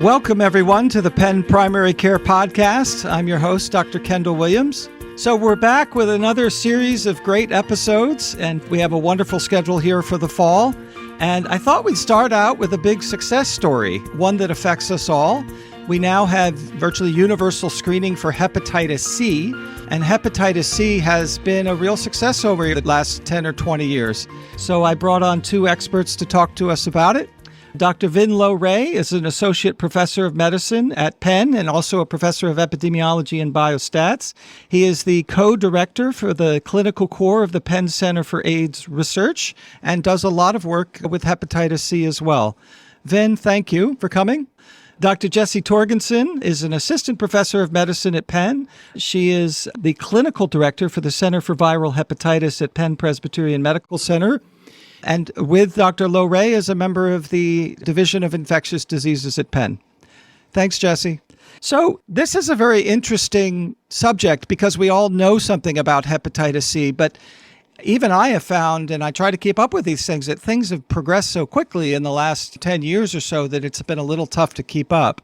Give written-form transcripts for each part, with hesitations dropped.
Welcome, everyone, to the Penn Primary Care Podcast. I'm your host, Dr. Kendall Williams. So we're back with another series of great episodes, and we have a wonderful schedule here for the fall. And I thought we'd start out with a big success story, one that affects us all. We now have virtually universal screening for hepatitis C, and hepatitis C has been a real success over the last 10 or 20 years. So I brought on two experts to talk to us about it. Dr. Vin Low-Ray is an associate professor of medicine at Penn and also a professor of epidemiology and biostats. He is the co-director for the clinical core of the Penn Center for AIDS Research and does a lot of work with hepatitis C as well. Vin, thank you for coming. Dr. Jessie Torgensen is an assistant professor of medicine at Penn. She is the clinical director for the Center for Viral Hepatitis at Penn Presbyterian Medical Center. And with Dr. Low-Ray is a member of the Division of Infectious Diseases at Penn. Thanks, Jessie. So this is a very interesting subject because we all know something about hepatitis C, but even I have found, and I try to keep up with these things, that things have progressed so quickly in the last 10 years or so that it's been a little tough to keep up.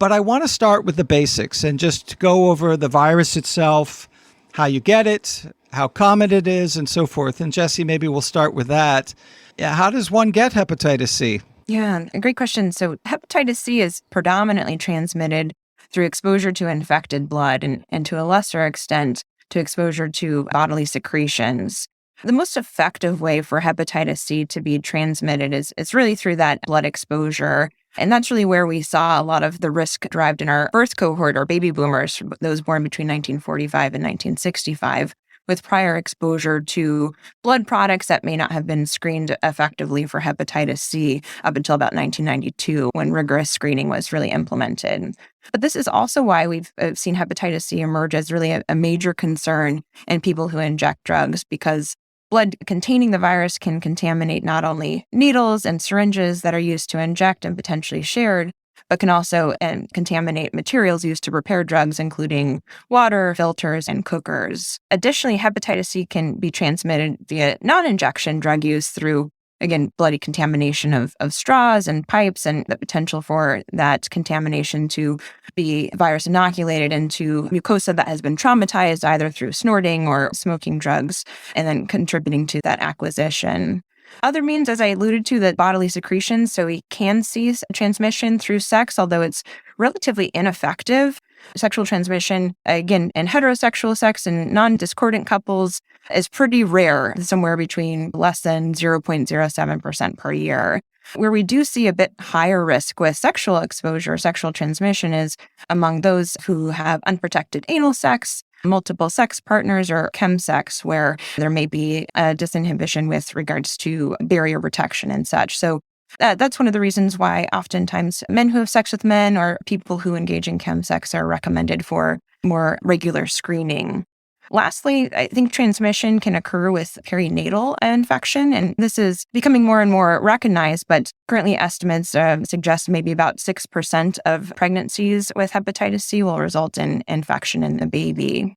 But I want to start with the basics and just go over the virus itself, how you get it, how common it is, and so forth. And Jessie, maybe we'll start with that. Yeah, how does one get hepatitis C? Yeah, a great question. So hepatitis C is predominantly transmitted through exposure to infected blood and to a lesser extent to exposure to bodily secretions. The most effective way for hepatitis C to be transmitted is really through that blood exposure. And that's really where we saw a lot of the risk derived in our birth cohort or baby boomers, those born between 1945 and 1965. With prior exposure to blood products that may not have been screened effectively for hepatitis C up until about 1992, when rigorous screening was really implemented. But this is also why we've seen hepatitis C emerge as really a major concern in people who inject drugs, because blood containing the virus can contaminate not only needles and syringes that are used to inject and potentially shared, but can also contaminate materials used to prepare drugs, including water, filters, and cookers. Additionally, hepatitis C can be transmitted via non-injection drug use through, again, bloody contamination of straws and pipes, and the potential for that contamination to be virus inoculated into mucosa that has been traumatized either through snorting or smoking drugs, and then contributing to that acquisition. Other means, as I alluded to, that bodily secretions, so we can see transmission through sex, although it's relatively ineffective. Sexual transmission, again, in heterosexual sex and non-discordant couples is pretty rare, somewhere between less than 0.07% per year. Where we do see a bit higher risk with sexual exposure, sexual transmission, is among those who have unprotected anal sex, multiple sex partners, or chemsex, where there may be a disinhibition with regards to barrier protection and such. So that's one of the reasons why oftentimes men who have sex with men or people who engage in chemsex are recommended for more regular screening. Lastly, I think transmission can occur with perinatal infection, and this is becoming more and more recognized, but currently estimates suggest maybe about 6% of pregnancies with hepatitis C will result in infection in the baby.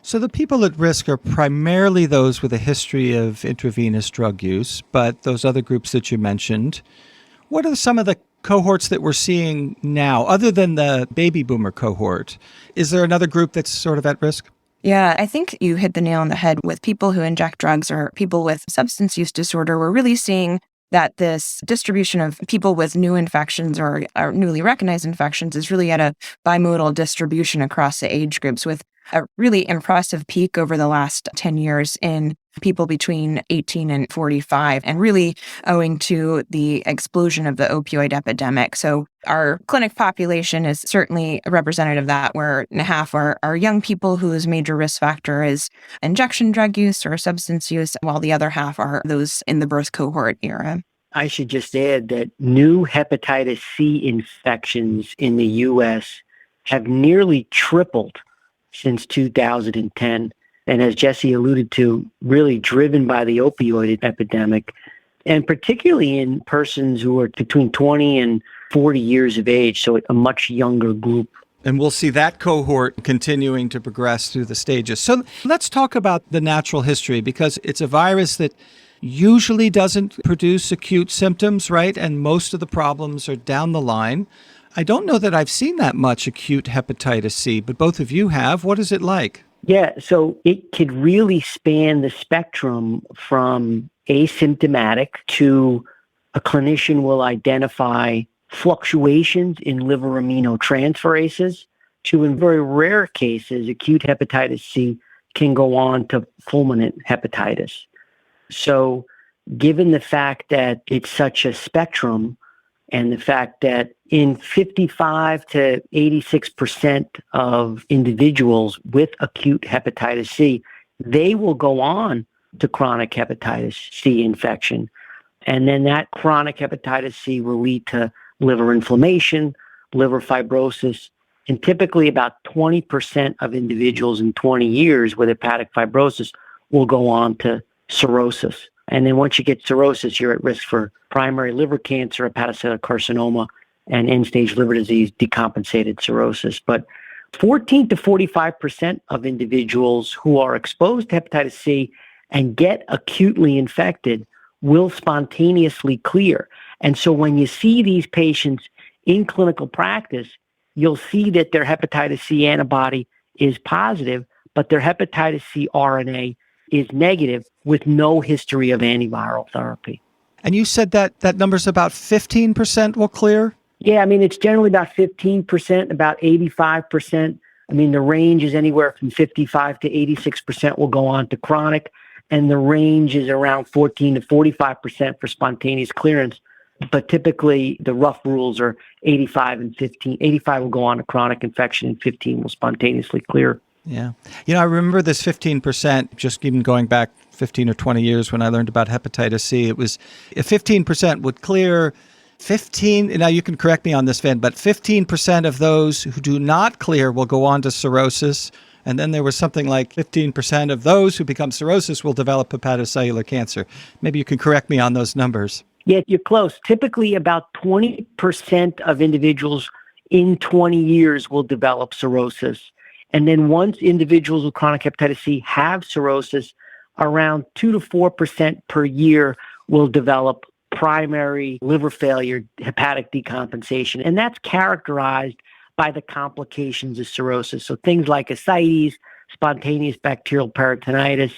So the people at risk are primarily those with a history of intravenous drug use, but those other groups that you mentioned, what are some of the cohorts that we're seeing now, other than the baby boomer cohort? Is there another group that's sort of at risk? Yeah, I think you hit the nail on the head with people who inject drugs or people with substance use disorder. We're really seeing that this distribution of people with new infections or newly recognized infections is really at a bimodal distribution across the age groups, with a really impressive peak over the last 10 years in people between 18 and 45, and really owing to the explosion of the opioid epidemic. So our clinic population is certainly representative of that, where half are young people whose major risk factor is injection drug use or substance use, while the other half are those in the birth cohort era. I should just add that new hepatitis C infections in the U.S. have nearly tripled since 2010. And as Jessie alluded to, really driven by the opioid epidemic, and particularly in persons who are between 20 and 40 years of age, so a much younger group. And we'll see that cohort continuing to progress through the stages. So let's talk about the natural history, because it's a virus that usually doesn't produce acute symptoms, right? And most of the problems are down the line. I don't know that I've seen that much acute hepatitis C, but both of you have. What is it like? Yeah, so it could really span the spectrum from asymptomatic to a clinician will identify fluctuations in liver aminotransferases to, in very rare cases, acute hepatitis C can go on to fulminant hepatitis. So given the fact that it's such a spectrum and the fact that in 55 to 86% of individuals with acute hepatitis C, they will go on to chronic hepatitis C infection. And then that chronic hepatitis C will lead to liver inflammation, liver fibrosis, and typically about 20% of individuals in 20 years with hepatic fibrosis will go on to cirrhosis. And then once you get cirrhosis, you're at risk for primary liver cancer, hepatocellular carcinoma, and end-stage liver disease, decompensated cirrhosis. But 14 to 45% of individuals who are exposed to hepatitis C and get acutely infected will spontaneously clear. And so when you see these patients in clinical practice, you'll see that their hepatitis C antibody is positive, but their hepatitis C RNA is negative with no history of antiviral therapy. And you said that that number's about 15% will clear? Yeah, I mean, it's generally about 15%, about 85%. I mean, the range is anywhere from 55 to 86% will go on to chronic, and the range is around 14 to 45% for spontaneous clearance. But typically, the rough rules are 85 and 15. 85 will go on to chronic infection, and 15 will spontaneously clear. Yeah. I remember this 15%, just even going back 15 or 20 years when I learned about hepatitis C. It was 15% would clear 15, now you can correct me on this, Van, but 15% of those who do not clear will go on to cirrhosis. And then there was something like 15% of those who become cirrhosis will develop hepatocellular cancer. Maybe you can correct me on those numbers. Yeah, you're close. Typically, about 20% of individuals in 20 years will develop cirrhosis. And then once individuals with chronic hepatitis C have cirrhosis, around 2 to 4% per year will develop primary liver failure, hepatic decompensation. And that's characterized by the complications of cirrhosis. So things like ascites, spontaneous bacterial peritonitis,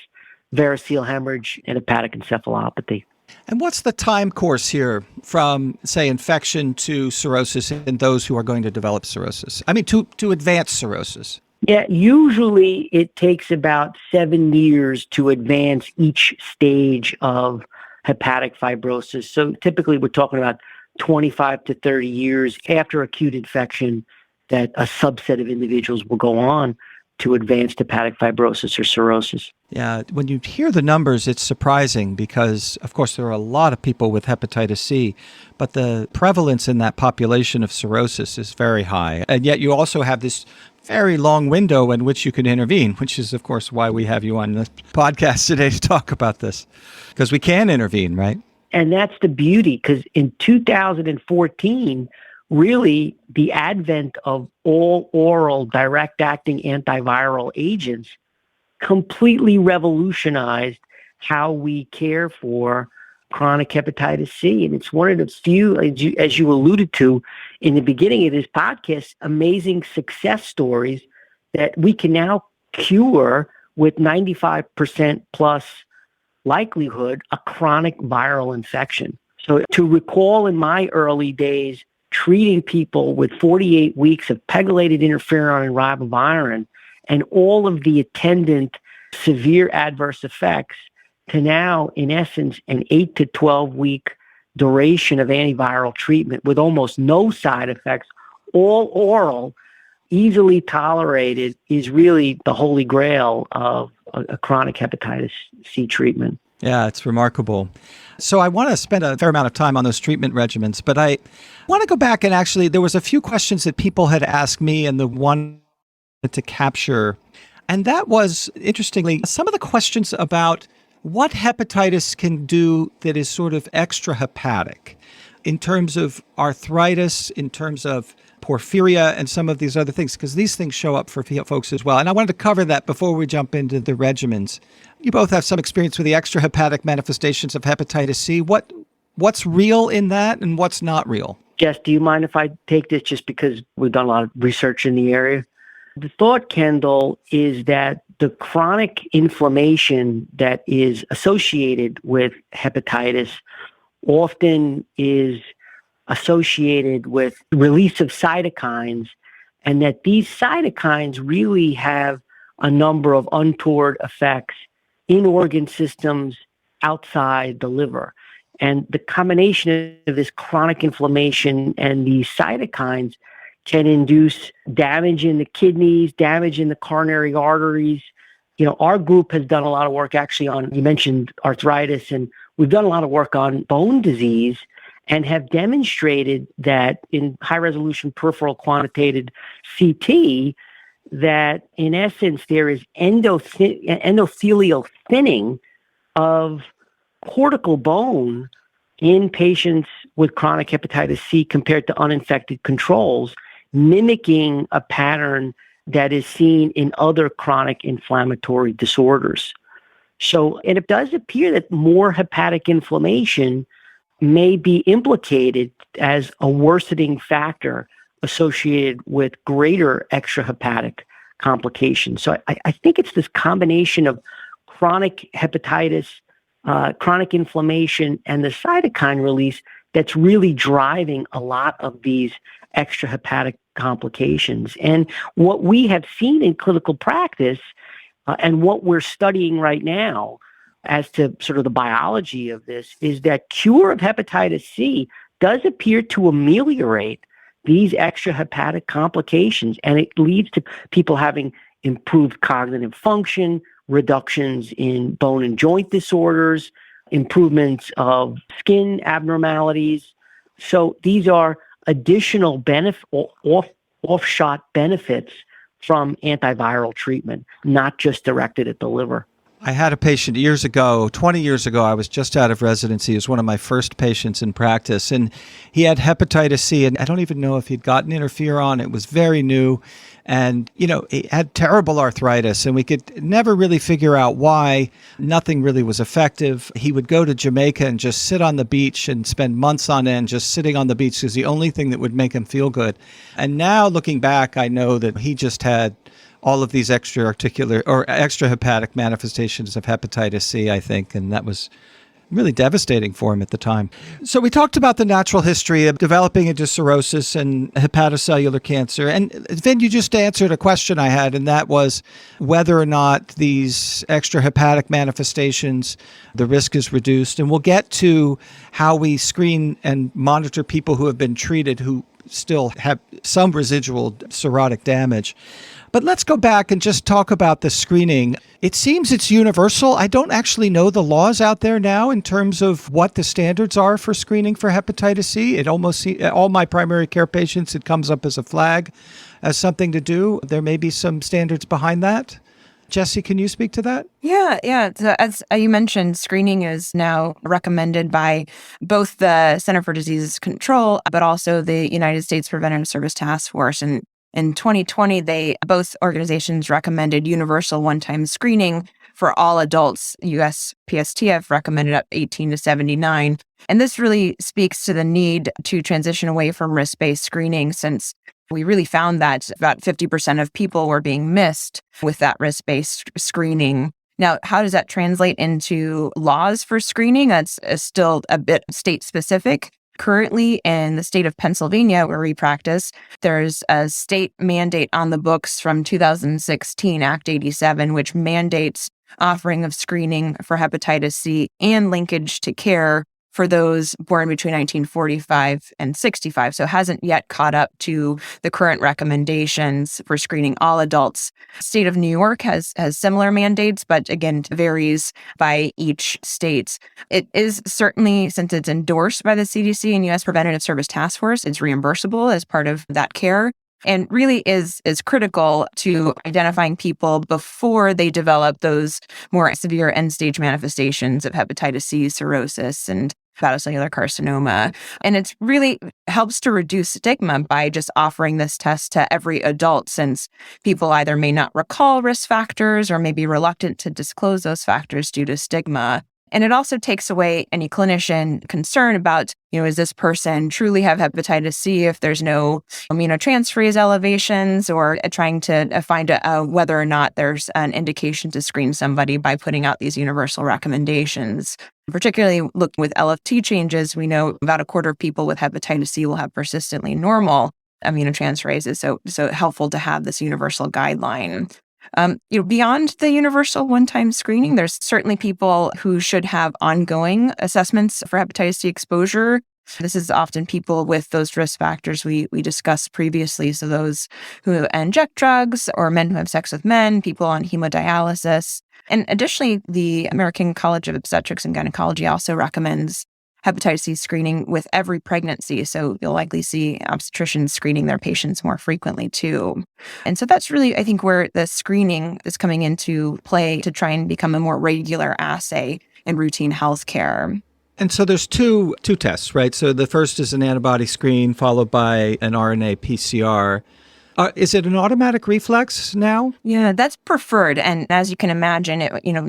variceal hemorrhage, and hepatic encephalopathy. And what's the time course here from, say, infection to cirrhosis in those who are going to develop cirrhosis? I mean, to advanced cirrhosis. Yeah, usually it takes about 7 years to advance each stage of hepatic fibrosis. So typically we're talking about 25 to 30 years after acute infection that a subset of individuals will go on to advanced hepatic fibrosis or cirrhosis. Yeah, when you hear the numbers, it's surprising because, of course, there are a lot of people with hepatitis C, but the prevalence in that population of cirrhosis is very high. And yet you also have this very long window in which you can intervene, which is, of course, why we have you on the podcast today to talk about this, because we can intervene, right? And that's the beauty, because in 2014, really the advent of all oral direct-acting antiviral agents completely revolutionized how we care for chronic hepatitis C. And it's one of the few, as you alluded to in the beginning of this podcast, amazing success stories that we can now cure with 95% plus likelihood a chronic viral infection. So to recall in my early days, treating people with 48 weeks of pegylated interferon and ribavirin and all of the attendant severe adverse effects to now, in essence, an 8 to 12 week duration of antiviral treatment with almost no side effects, all oral, easily tolerated, is really the holy grail of a chronic hepatitis C treatment. Yeah, it's remarkable. So I want to spend a fair amount of time on those treatment regimens, but I want to go back and actually, there was a few questions that people had asked me and the one to capture. And that was, interestingly, some of the questions about what hepatitis can do that is sort of extrahepatic in terms of arthritis, in terms of porphyria, and some of these other things, because these things show up for folks as well. And I wanted to cover that before we jump into the regimens. You both have some experience with the extrahepatic manifestations of hepatitis C. What's real in that and what's not real? Jess, do you mind if I take this just because we've done a lot of research in the area? The thought, Kendall, is that the chronic inflammation that is associated with hepatitis often is associated with release of cytokines, and that these cytokines really have a number of untoward effects in organ systems outside the liver. And the combination of this chronic inflammation and these cytokines can induce damage in the kidneys, damage in the coronary arteries. Our group has done a lot of work actually on, you mentioned arthritis, and we've done a lot of work on bone disease and have demonstrated that in high-resolution peripheral quantitated CT, that in essence there is endothelial thinning of cortical bone in patients with chronic hepatitis C compared to uninfected controls, mimicking a pattern that is seen in other chronic inflammatory disorders. So, and it does appear that more hepatic inflammation may be implicated as a worsening factor associated with greater extrahepatic complications. So I think it's this combination of chronic hepatitis, chronic inflammation, and the cytokine release that's really driving a lot of these extrahepatic complications. And what we have seen in clinical practice and what we're studying right now as to sort of the biology of this is that cure of hepatitis C does appear to ameliorate these extrahepatic complications, and it leads to people having improved cognitive function, reductions in bone and joint disorders, improvements of skin abnormalities. So these are additional offshot benefits from antiviral treatment, not just directed at the liver. I had a patient years ago, 20 years ago, I was just out of residency. He was one of my first patients in practice, and he had hepatitis C, and I don't even know if he'd gotten interferon. It was very new, and, he had terrible arthritis, and we could never really figure out why. Nothing really was effective. He would go to Jamaica and just sit on the beach and spend months on end just sitting on the beach was the only thing that would make him feel good. And now looking back, I know that he just had all of these extraarticular or extrahepatic manifestations of hepatitis C, I think, and that was really devastating for him at the time. So we talked about the natural history of developing into cirrhosis and hepatocellular cancer. And then you just answered a question I had, and that was whether or not these extrahepatic manifestations, the risk is reduced. And we'll get to how we screen and monitor people who have been treated who still have some residual cirrhotic damage. But let's go back and just talk about the screening. It seems it's universal. I don't actually know the laws out there now in terms of what the standards are for screening for hepatitis C. It almost all my primary care patients, it comes up as a flag, as something to do. There may be some standards behind that. Jesse, can you speak to that? Yeah. So as you mentioned, screening is now recommended by both the Center for Disease Control, but also the United States Preventive Service Task Force. And in 2020, both organizations recommended universal one-time screening for all adults. USPSTF recommended up 18 to 79. And this really speaks to the need to transition away from risk-based screening, since we really found that about 50% of people were being missed with that risk-based screening. Now, how does that translate into laws for screening? That's still a bit state-specific. Currently, in the state of Pennsylvania, where we practice, there's a state mandate on the books from 2016, Act 87, which mandates offering of screening for hepatitis C and linkage to care for those born between 1945 and 65. So it hasn't yet caught up to the current recommendations for screening all adults. State of New York has similar mandates, but again, it varies by each state. It is certainly, since it's endorsed by the CDC and U.S. Preventative Service Task Force, it's reimbursable as part of that care. And really is critical to identifying people before they develop those more severe end-stage manifestations of hepatitis C, cirrhosis, and hepatocellular carcinoma. And it really helps to reduce stigma by just offering this test to every adult, since people either may not recall risk factors or may be reluctant to disclose those factors due to stigma. And it also takes away any clinician concern about, is this person truly have hepatitis C if there's no aminotransferase elevations, or trying to find whether or not there's an indication to screen somebody by putting out these universal recommendations. Particularly looking with LFT changes, we know about a quarter of people with hepatitis C will have persistently normal aminotransferases. So helpful to have this universal guideline. Beyond the universal one-time screening, there's certainly people who should have ongoing assessments for hepatitis C exposure. This is often people with those risk factors we discussed previously. So those who inject drugs, or men who have sex with men, people on hemodialysis. And additionally, the American College of Obstetrics and Gynecology also recommends hepatitis C screening with every pregnancy. So you'll likely see obstetricians screening their patients more frequently too. And so that's really, I think, where the screening is coming into play to try and become a more regular assay in routine healthcare. And so there's two tests, right? So the first is an antibody screen followed by an RNA PCR. Is it an automatic reflex now? Yeah, that's preferred. And as you can imagine,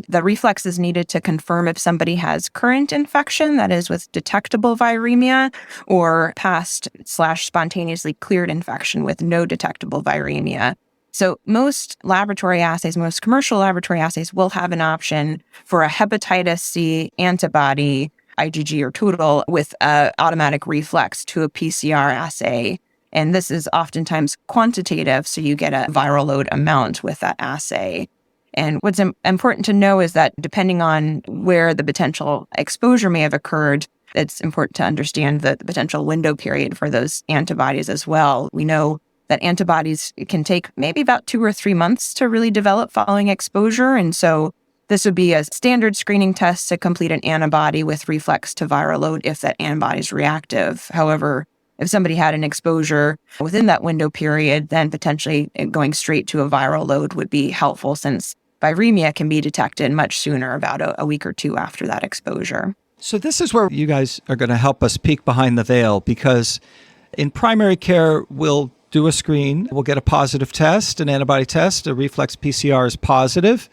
the reflex is needed to confirm if somebody has current infection, that is with detectable viremia, or past/spontaneously cleared infection with no detectable viremia. So most commercial laboratory assays will have an option for a hepatitis C antibody, IgG or total, with automatic reflex to a PCR assay. And this is oftentimes quantitative, so you get a viral load amount with that assay. And what's important to know is that depending on where the potential exposure may have occurred, it's important to understand the potential window period for those antibodies as well. We know that antibodies can take maybe about 2 or 3 months to really develop following exposure. And so this would be a standard screening test to complete an antibody with reflex to viral load if that antibody is reactive. However, if somebody had an exposure within that window period, then potentially going straight to a viral load would be helpful, since viremia can be detected much sooner, about a week or 2 after that exposure. So this is where you guys are going to help us peek behind the veil, because in primary care, we'll do a screen, we'll get a positive test, an antibody test, a reflex PCR is positive.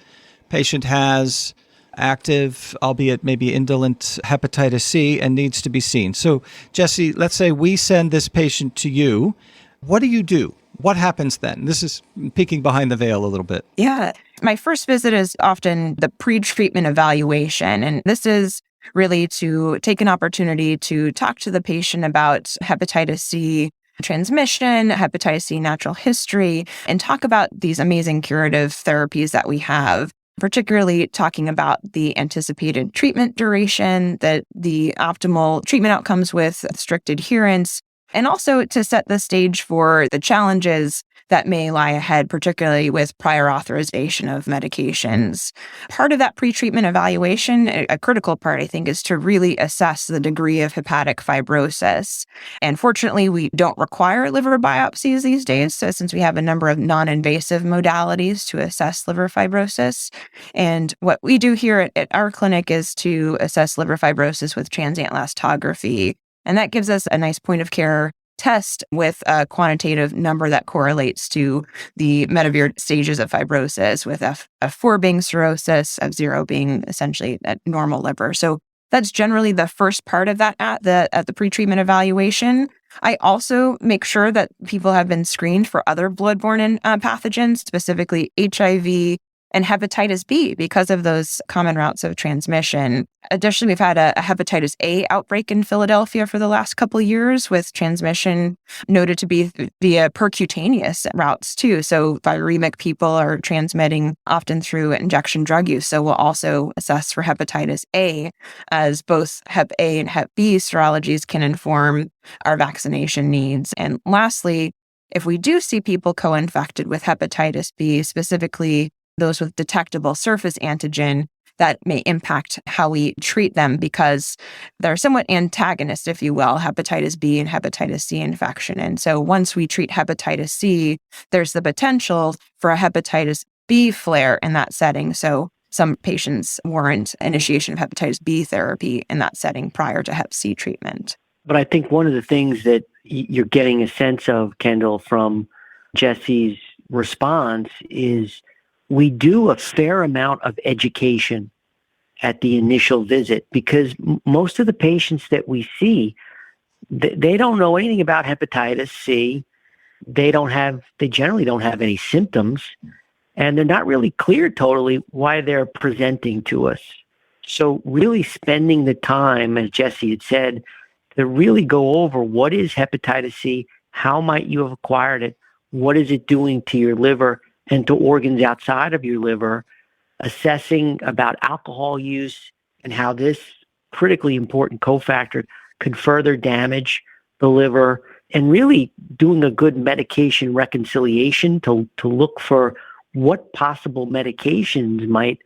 Patient has active, albeit maybe indolent hepatitis C, and needs to be seen. So, Jesse, let's say we send this patient to you. What do you do? What happens then? This is peeking behind the veil a little bit. Yeah. My first visit is often the pre-treatment evaluation. And this is really to take an opportunity to talk to the patient about hepatitis C transmission, hepatitis C natural history, and talk about these amazing curative therapies that we have. Particularly talking about the anticipated treatment duration, the optimal treatment outcomes with strict adherence, and also to set the stage for the challenges that may lie ahead, particularly with prior authorization of medications. Part of that pre-treatment evaluation, a critical part, I think, is to really assess the degree of hepatic fibrosis. And fortunately, we don't require liver biopsies these days, so since we have a number of non-invasive modalities to assess liver fibrosis. And what we do here at our clinic is to assess liver fibrosis with transient elastography. And that gives us a nice point of care test with a quantitative number that correlates to the metavir stages of fibrosis, with F4 being cirrhosis, F0 being essentially a normal liver. So that's generally the first part of that at the pre-treatment evaluation. I also make sure that people have been screened for other bloodborne pathogens, specifically HIV and hepatitis B, because of those common routes of transmission. Additionally, we've had a hepatitis A outbreak in Philadelphia for the last couple of years, with transmission noted to be via percutaneous routes too. So viremic people are transmitting often through injection drug use. So we'll also assess for hepatitis A, as both Hep A and Hep B serologies can inform our vaccination needs. And lastly, if we do see people co-infected with hepatitis B, specifically those with detectable surface antigen, that may impact how we treat them, because they're somewhat antagonists, if you will, hepatitis B and hepatitis C infection. And so once we treat hepatitis C, there's the potential for a hepatitis B flare in that setting. So some patients warrant initiation of hepatitis B therapy in that setting prior to Hep C treatment. But I think one of the things that you're getting a sense of, Kendall, from Jesse's response is we do a fair amount of education at the initial visit, because most of the patients that we see, they don't know anything about hepatitis C. They generally don't have any symptoms, and they're not really clear totally why they're presenting to us. So really spending the time, as Jesse had said, to really go over what is hepatitis C, how might you have acquired it, what is it doing to your liver and to organs outside of your liver, assessing about alcohol use and how this critically important cofactor could further damage the liver, and really doing a good medication reconciliation to look for what possible medications might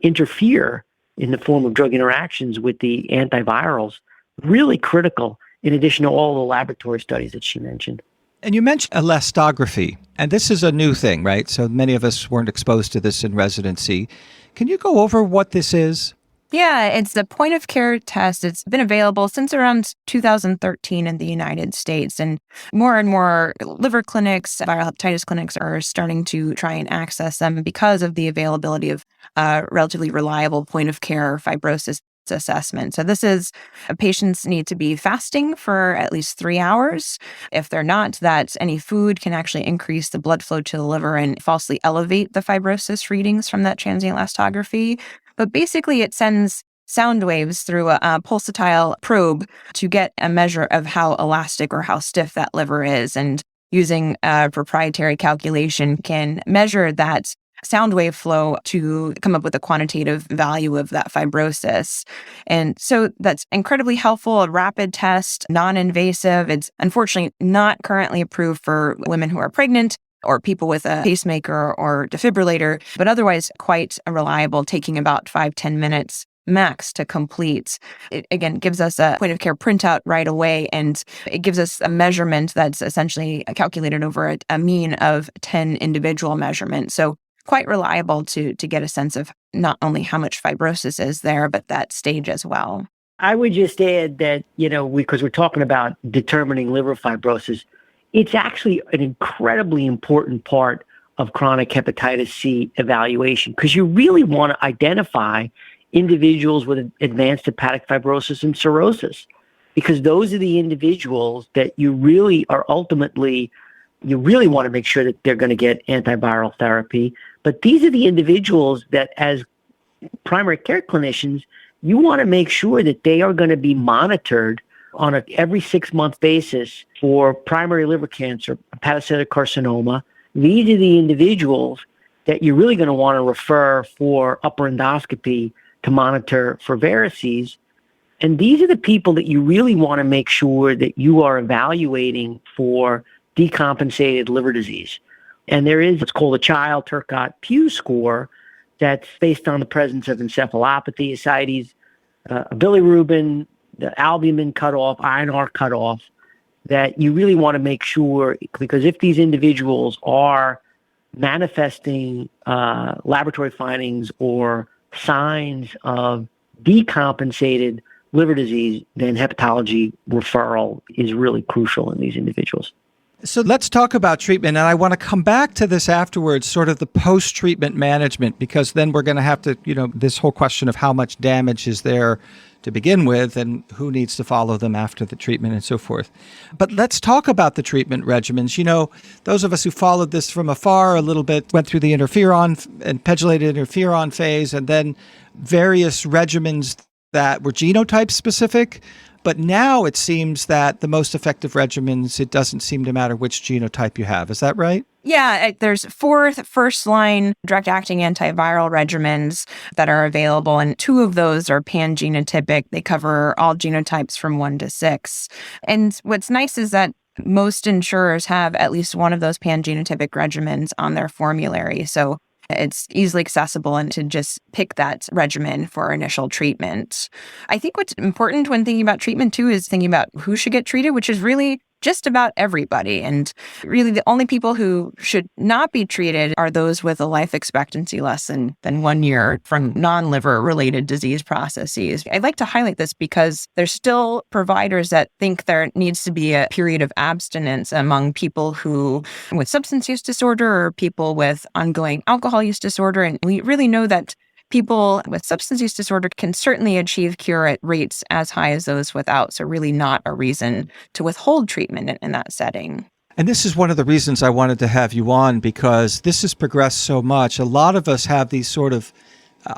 interfere in the form of drug interactions with the antivirals. Really critical, in addition to all the laboratory studies that she mentioned. And you mentioned elastography, and this is a new thing, right? So many of us weren't exposed to this in residency. Can you go over what this is? Yeah, it's a point of care test. It's been available since around 2013 in the United States. And more liver clinics, viral hepatitis clinics are starting to try and access them because of the availability of relatively reliable point of care fibrosis assessment. So this is patients need to be fasting for at least 3 hours. If they're not, that any food can actually increase the blood flow to the liver and falsely elevate the fibrosis readings from that transient elastography. But basically, it sends sound waves through a pulsatile probe to get a measure of how elastic or how stiff that liver is. And using a proprietary calculation can measure that sound wave flow to come up with a quantitative value of that fibrosis. And so that's incredibly helpful, a rapid test, non-invasive. It's unfortunately not currently approved for women who are pregnant or people with a pacemaker or defibrillator, but otherwise quite reliable, taking about 5-10 minutes max to complete. It, again, gives us a point of care printout right away, and it gives us a measurement that's essentially calculated over a mean of 10 individual measurements. So quite reliable to get a sense of not only how much fibrosis is there, but that stage as well. I would just add that, because we're talking about determining liver fibrosis, it's actually an incredibly important part of chronic hepatitis C evaluation, because you really want to identify individuals with advanced hepatic fibrosis and cirrhosis, because those are the individuals that you really want to make sure that they're going to get antiviral therapy. But these are the individuals that, as primary care clinicians, you want to make sure that they are going to be monitored on a every 6-month basis for primary liver cancer, hepatocellular carcinoma. These are the individuals that you're really going to want to refer for upper endoscopy to monitor for varices. And these are the people that you really want to make sure that you are evaluating for decompensated liver disease. And there is what's called a Child-Turcotte-Pugh score that's based on the presence of encephalopathy, ascites, bilirubin, the albumin cutoff, INR cutoff, that you really want to make sure, because if these individuals are manifesting laboratory findings or signs of decompensated liver disease, then hepatology referral is really crucial in these individuals. So let's talk about treatment, and I want to come back to this afterwards, sort of the post-treatment management, because then we're going to have to, this whole question of how much damage is there to begin with and who needs to follow them after the treatment and so forth. But let's talk about the treatment regimens. Those of us who followed this from afar a little bit went through the interferon and pegylated interferon phase, and then various regimens that were genotype specific. But now it seems that the most effective regimens, it doesn't seem to matter which genotype you have. Is that right? Yeah, there's 4 first-line direct-acting antiviral regimens that are available, and 2 of those are pan-genotypic. They cover all genotypes from 1 to 6. And what's nice is that most insurers have at least one of those pan-genotypic regimens on their formulary. So it's easily accessible and to just pick that regimen for initial treatment. I think what's important when thinking about treatment too is thinking about who should get treated, which is really just about everybody. And really the only people who should not be treated are those with a life expectancy less than 1 year from non-liver related disease processes. I'd like to highlight this because there's still providers that think there needs to be a period of abstinence among people who with substance use disorder or people with ongoing alcohol use disorder. And we really know that people with substance use disorder can certainly achieve cure at rates as high as those without. So really not a reason to withhold treatment in that setting. And this is one of the reasons I wanted to have you on, because this has progressed so much. A lot of us have these sort of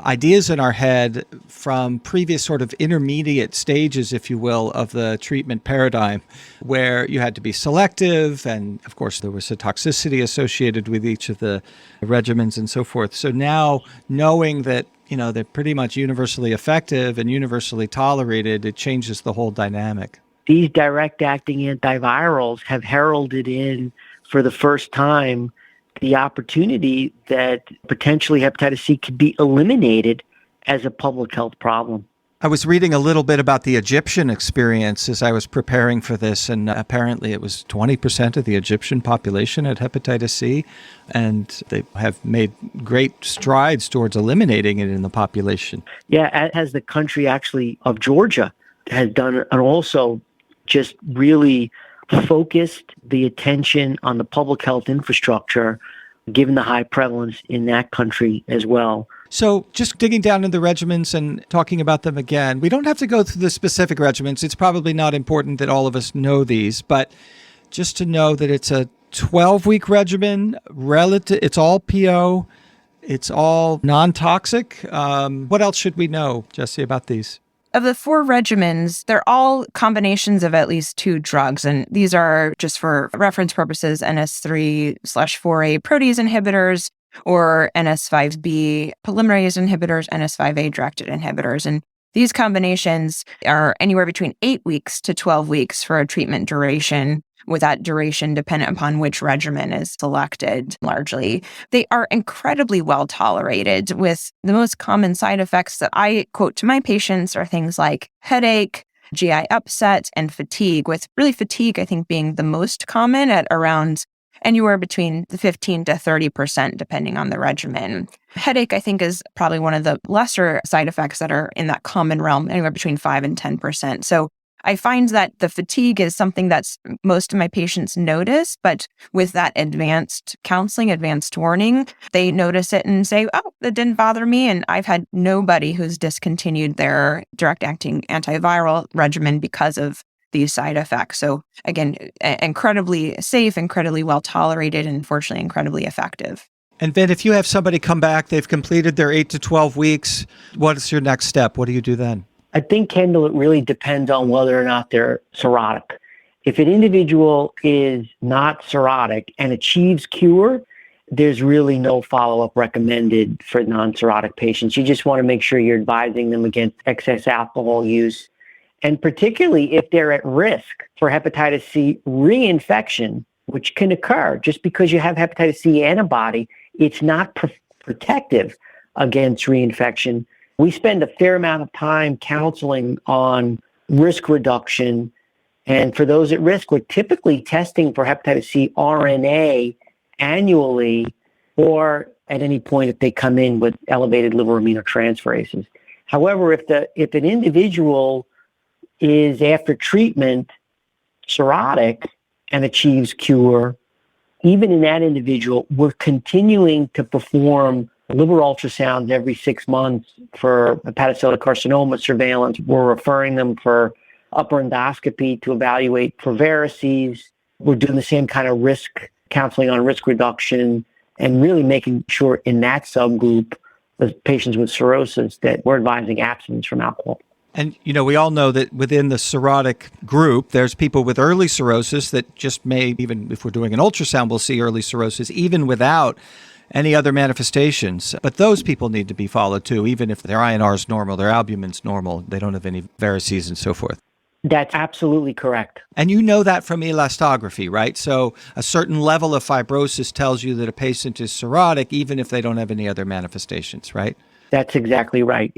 ideas in our head from previous sort of intermediate stages, if you will, of the treatment paradigm, where you had to be selective. And of course, there was a toxicity associated with each of the regimens and so forth. So now knowing that, they're pretty much universally effective and universally tolerated, it changes the whole dynamic. These direct-acting antivirals have heralded in, for the first time, the opportunity that potentially hepatitis C could be eliminated as a public health problem. I was reading a little bit about the Egyptian experience as I was preparing for this, and apparently it was 20% of the Egyptian population had hepatitis C, and they have made great strides towards eliminating it in the population. Yeah, as the country actually of Georgia has done, and also just really focused the attention on the public health infrastructure, given the high prevalence in that country as well. So just digging down into the regimens and talking about them again, we don't have to go through the specific regimens. It's probably not important that all of us know these, but just to know that it's a 12-week regimen, it's all PO, it's all non-toxic. What else should we know, Jesse, about these? Of the 4 regimens, they're all combinations of at least 2 drugs. And these are, just for reference purposes, NS3/4A protease inhibitors or NS5B polymerase inhibitors, NS5A directed inhibitors. And these combinations are anywhere between 8 weeks to 12 weeks for a treatment duration, with that duration dependent upon which regimen is selected largely. They are incredibly well tolerated, with the most common side effects that I quote to my patients are things like headache, GI upset, and fatigue, with really fatigue, I think, being the most common at around anywhere between 15 to 30%, depending on the regimen. Headache, I think, is probably one of the lesser side effects that are in that common realm, anywhere between 5 and 10%. So I find that the fatigue is something that's most of my patients notice, but with that advanced counseling, advanced warning, they notice it and say, oh, that didn't bother me. And I've had nobody who's discontinued their direct-acting antiviral regimen because of these side effects. So again, incredibly safe, incredibly well tolerated, and fortunately incredibly effective. And then if you have somebody come back, they've completed their 8 to 12 weeks, what is your next step? What do you do then? I think, Kendall, it really depends on whether or not they're cirrhotic. If an individual is not cirrhotic and achieves cure, there's really no follow-up recommended for non-cirrhotic patients. You just want to make sure you're advising them against excess alcohol use. And particularly if they're at risk for hepatitis C reinfection, which can occur just because you have hepatitis C antibody, it's not protective against reinfection. We spend a fair amount of time counseling on risk reduction. And for those at risk, we're typically testing for hepatitis C RNA annually, or at any point if they come in with elevated liver aminotransferases. However, if an individual is after treatment cirrhotic and achieves cure, even in that individual, we're continuing to perform liver ultrasounds every 6 months for hepatocellular carcinoma surveillance. We're referring them for upper endoscopy to evaluate for varices. We're doing the same kind of risk counseling on risk reduction, and really making sure in that subgroup, the patients with cirrhosis, that we're advising abstinence from alcohol. And, we all know that within the cirrhotic group, there's people with early cirrhosis that just may, even if we're doing an ultrasound, we'll see early cirrhosis, even without any other manifestations. But those people need to be followed too, even if their INR is normal, their albumin's normal, they don't have any varices and so forth. That's absolutely correct. And you know that from elastography, right? So a certain level of fibrosis tells you that a patient is cirrhotic, even if they don't have any other manifestations, right? That's exactly right.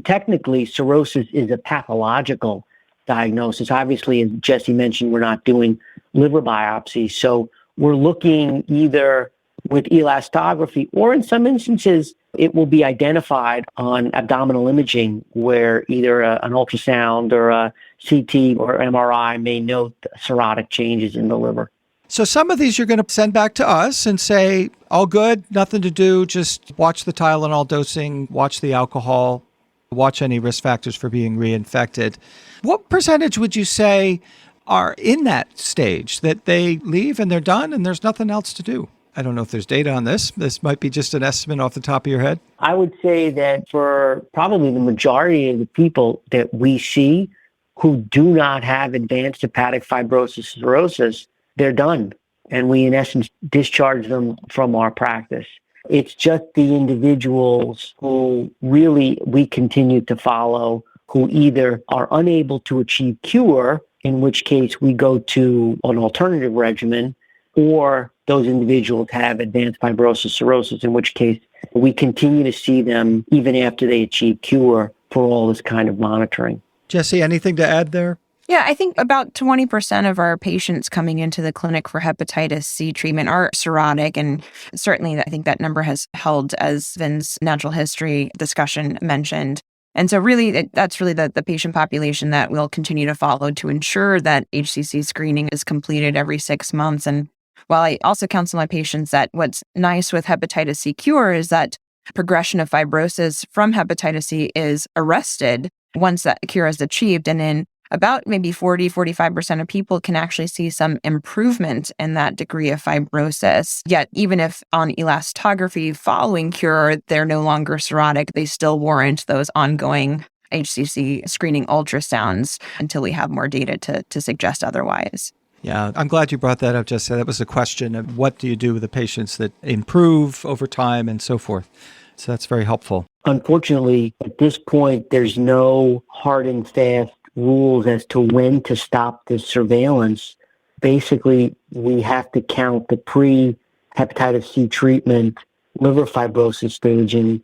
Technically, cirrhosis is a pathological diagnosis. Obviously, as Jesse mentioned, we're not doing liver biopsies. So we're looking either with elastography, or in some instances, it will be identified on abdominal imaging, where either an ultrasound or a CT or MRI may note cirrhotic changes in the liver. So some of these you're going to send back to us and say, all good, nothing to do, just watch the Tylenol dosing, watch the alcohol, watch any risk factors for being reinfected. What percentage would you say are in that stage that they leave and they're done and there's nothing else to do? I don't know if there's data on this. This might be just an estimate off the top of your head. I would say that for probably the majority of the people that we see who do not have advanced hepatic fibrosis cirrhosis, they're done. And we, in essence, discharge them from our practice. It's just the individuals who really we continue to follow who either are unable to achieve cure, in which case we go to an alternative regimen, or those individuals have advanced fibrosis cirrhosis, in which case we continue to see them even after they achieve cure for all this kind of monitoring. Jesse, anything to add there? Yeah, I think about 20% of our patients coming into the clinic for hepatitis C treatment are cirrhotic. And certainly I think that number has held, as Vin's natural history discussion mentioned. And so really, that's really the patient population that we'll continue to follow to ensure that HCC screening is completed every 6 months. And while I also counsel my patients that what's nice with hepatitis C cure is that progression of fibrosis from hepatitis C is arrested once that cure is achieved. And in about maybe 45% of people can actually see some improvement in that degree of fibrosis. Yet, even if on elastography following cure, they're no longer cirrhotic, they still warrant those ongoing HCC screening ultrasounds until we have more data to suggest otherwise. Yeah, I'm glad you brought that up, Jesse. That was a question of what do you do with the patients that improve over time and so forth. So that's very helpful. Unfortunately, at this point, there's no hard and fast rules as to when to stop the surveillance. Basically, we have to count the pre-hepatitis C treatment liver fibrosis staging,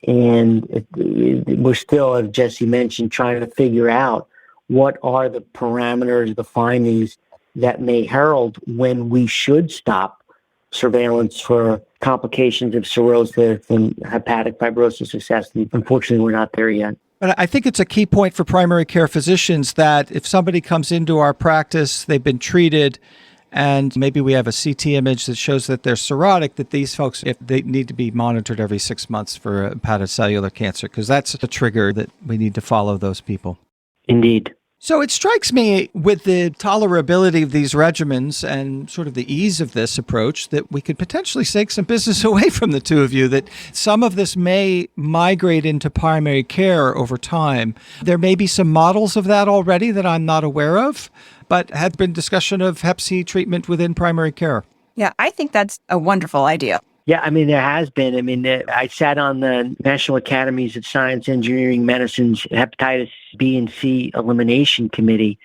and we're still, as Jesse mentioned, trying to figure out what are the parameters, the findings that may herald when we should stop surveillance for complications of cirrhosis and hepatic fibrosis assessment. Unfortunately, we're not there yet. But I think it's a key point for primary care physicians that if somebody comes into our practice, they've been treated, and maybe we have a CT image that shows that they're cirrhotic, that these folks, if they need to be monitored every 6 months for hepatocellular cancer, because that's a trigger that we need to follow those people. Indeed. So it strikes me with the tolerability of these regimens and sort of the ease of this approach that we could potentially take some business away from the two of you, that some of this may migrate into primary care over time. There may be some models of that already that I'm not aware of, but had been discussion of Hep C treatment within primary care. Yeah, I think that's a wonderful idea. Yeah, there has been. I sat on the National Academies of Science, Engineering, Medicine's Hepatitis B and C Elimination Committee,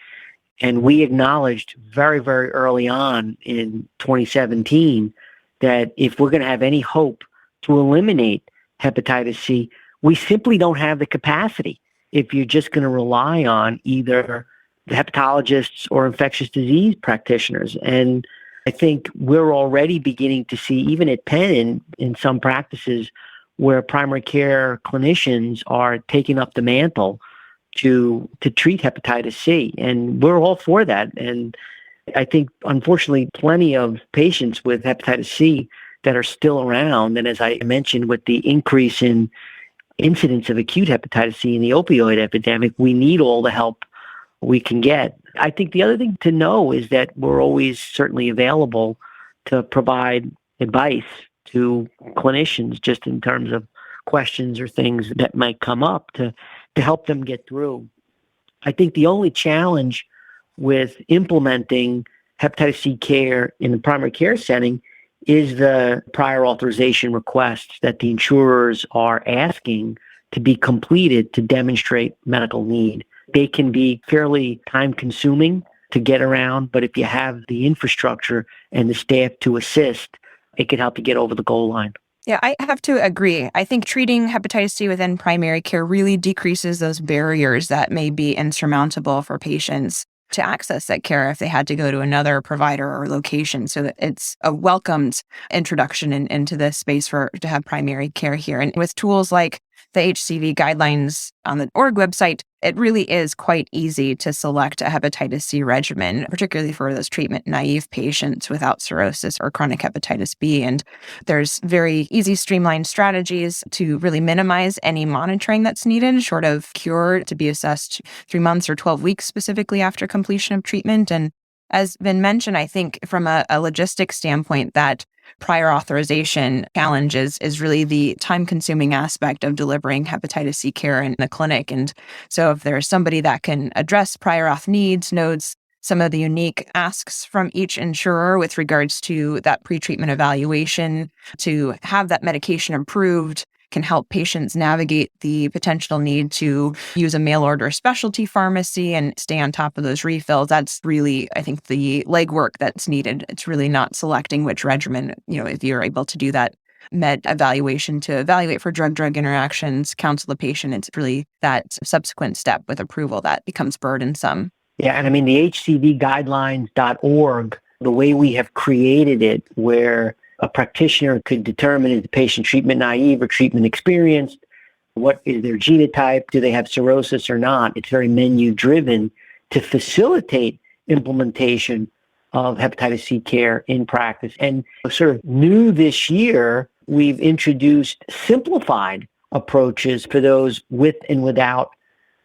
and we acknowledged very, very early on in 2017 that if we're going to have any hope to eliminate hepatitis C, we simply don't have the capacity if you're just going to rely on either the hepatologists or infectious disease practitioners. And I think we're already beginning to see, even at Penn, in some practices, where primary care clinicians are taking up the mantle to treat hepatitis C. And we're all for that. And I think, unfortunately, plenty of patients with hepatitis C that are still around. And as I mentioned, with the increase in incidence of acute hepatitis C and the opioid epidemic, we need all the help we can get. I think the other thing to know is that we're always certainly available to provide advice to clinicians just in terms of questions or things that might come up to help them get through. I think the only challenge with implementing hepatitis C care in the primary care setting is the prior authorization requests that the insurers are asking to be completed to demonstrate medical need. They can be fairly time-consuming to get around, but if you have the infrastructure and the staff to assist, it can help you get over the goal line. Yeah, I have to agree. I think treating hepatitis C within primary care really decreases those barriers that may be insurmountable for patients to access that care if they had to go to another provider or location. So that it's a welcomed introduction into this space to have primary care here. And with tools like the HCV guidelines on the org website, it really is quite easy to select a hepatitis C regimen, particularly for those treatment-naive patients without cirrhosis or chronic hepatitis B. And there's very easy, streamlined strategies to really minimize any monitoring that's needed, short of cure, to be assessed 3 months or 12 weeks specifically after completion of treatment. And as been mentioned, I think from a logistics standpoint, that prior authorization challenge is really the time-consuming aspect of delivering hepatitis C care in the clinic. And so if there's somebody that can address prior auth needs, knows some of the unique asks from each insurer with regards to that pretreatment evaluation, to have that medication approved, can help patients navigate the potential need to use a mail order specialty pharmacy and stay on top of those refills. That's really, I think, the legwork that's needed. It's really not selecting which regimen, if you're able to do that med evaluation to evaluate for drug-drug interactions, counsel the patient. It's really that subsequent step with approval that becomes burdensome. Yeah, and I mean, the hcvguidelines.org, the way we have created it, where a practitioner could determine is the patient treatment naive or treatment experienced, what is their genotype, do they have cirrhosis or not. It's very menu driven to facilitate implementation of hepatitis C care in practice. And sort of new this year, we've introduced simplified approaches for those with and without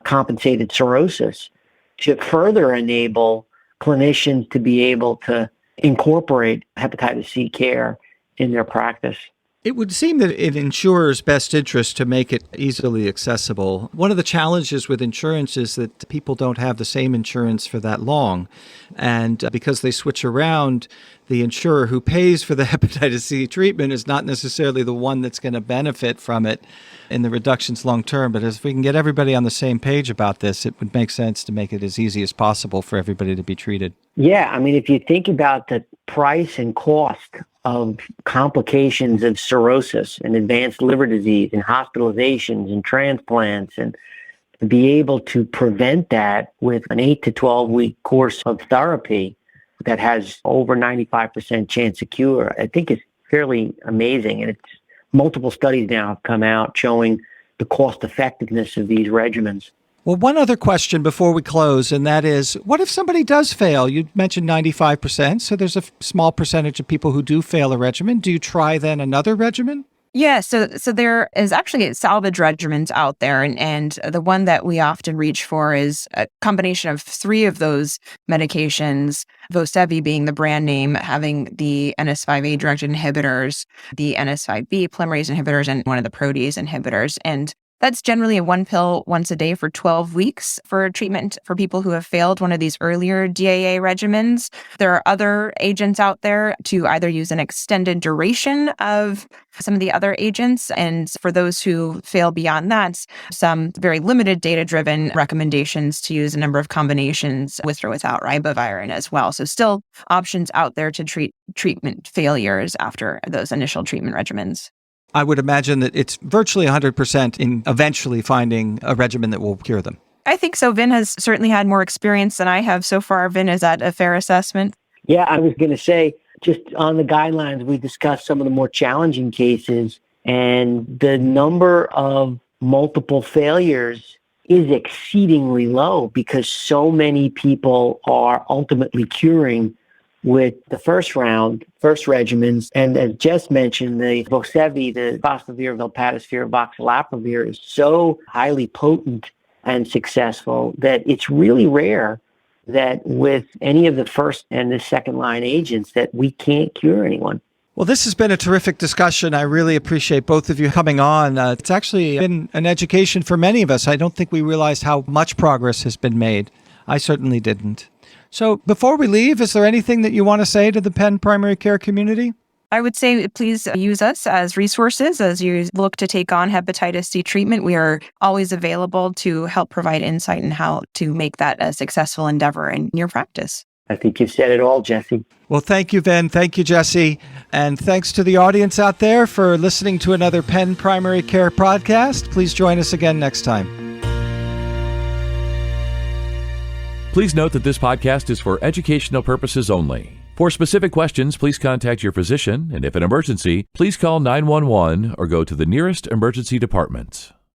compensated cirrhosis to further enable clinicians to be able to incorporate hepatitis C care in their practice. It would seem that in insurers' best interest to make it easily accessible. One of the challenges with insurance is that people don't have the same insurance for that long. And because they switch around, the insurer who pays for the hepatitis C treatment is not necessarily the one that's going to benefit from it in the reductions long term. But if we can get everybody on the same page about this, it would make sense to make it as easy as possible for everybody to be treated. Yeah, I mean, if you think about the price and cost of complications of cirrhosis and advanced liver disease and hospitalizations and transplants, and to be able to prevent that with an 8 to 12 week course of therapy that has over 95% chance of cure, I think is fairly amazing. And it's multiple studies now have come out showing the cost effectiveness of these regimens. Well, one other question before we close, and that is, what if somebody does fail? You mentioned 95%, so there's a small percentage of people who do fail a regimen. Do you try then another regimen? Yeah, so there is actually salvage regimens out there, and the one that we often reach for is a combination of 3 of those medications, Vosevi being the brand name, having the NS5A-directed inhibitors, the NS5B polymerase inhibitors, and one of the protease inhibitors. And that's generally a 1 pill once a day for 12 weeks for treatment for people who have failed one of these earlier DAA regimens. There are other agents out there to either use an extended duration of some of the other agents. And for those who fail beyond that, some very limited data-driven recommendations to use a number of combinations with or without ribavirin as well. So still options out there to treat treatment failures after those initial treatment regimens. I would imagine that it's virtually 100% in eventually finding a regimen that will cure them. I think so. Vin has certainly had more experience than I have so far. Vin, is that a fair assessment? Yeah, I was going to say, just on the guidelines, we discussed some of the more challenging cases, and the number of multiple failures is exceedingly low because so many people are ultimately curing with the first regimens. And as Jess mentioned, the Vosevi, the foslavir, velpatasvir, voxilavir is so highly potent and successful that it's really rare that with any of the first and the second line agents that we can't cure anyone. Well, this has been a terrific discussion. I really appreciate both of you coming on. It's actually been an education for many of us. I don't think we realized how much progress has been made. I certainly didn't. So before we leave, is there anything that you want to say to the Penn primary care community? I would say please use us as resources as you look to take on hepatitis C treatment. We are always available to help provide insight in how to make that a successful endeavor in your practice. I think you've said it all, Jesse. Well, thank you, Vin. Thank you, Jesse. And thanks to the audience out there for listening to another Penn Primary Care podcast. Please join us again next time. Please note that this podcast is for educational purposes only. For specific questions, please contact your physician, and if an emergency, please call 911 or go to the nearest emergency department.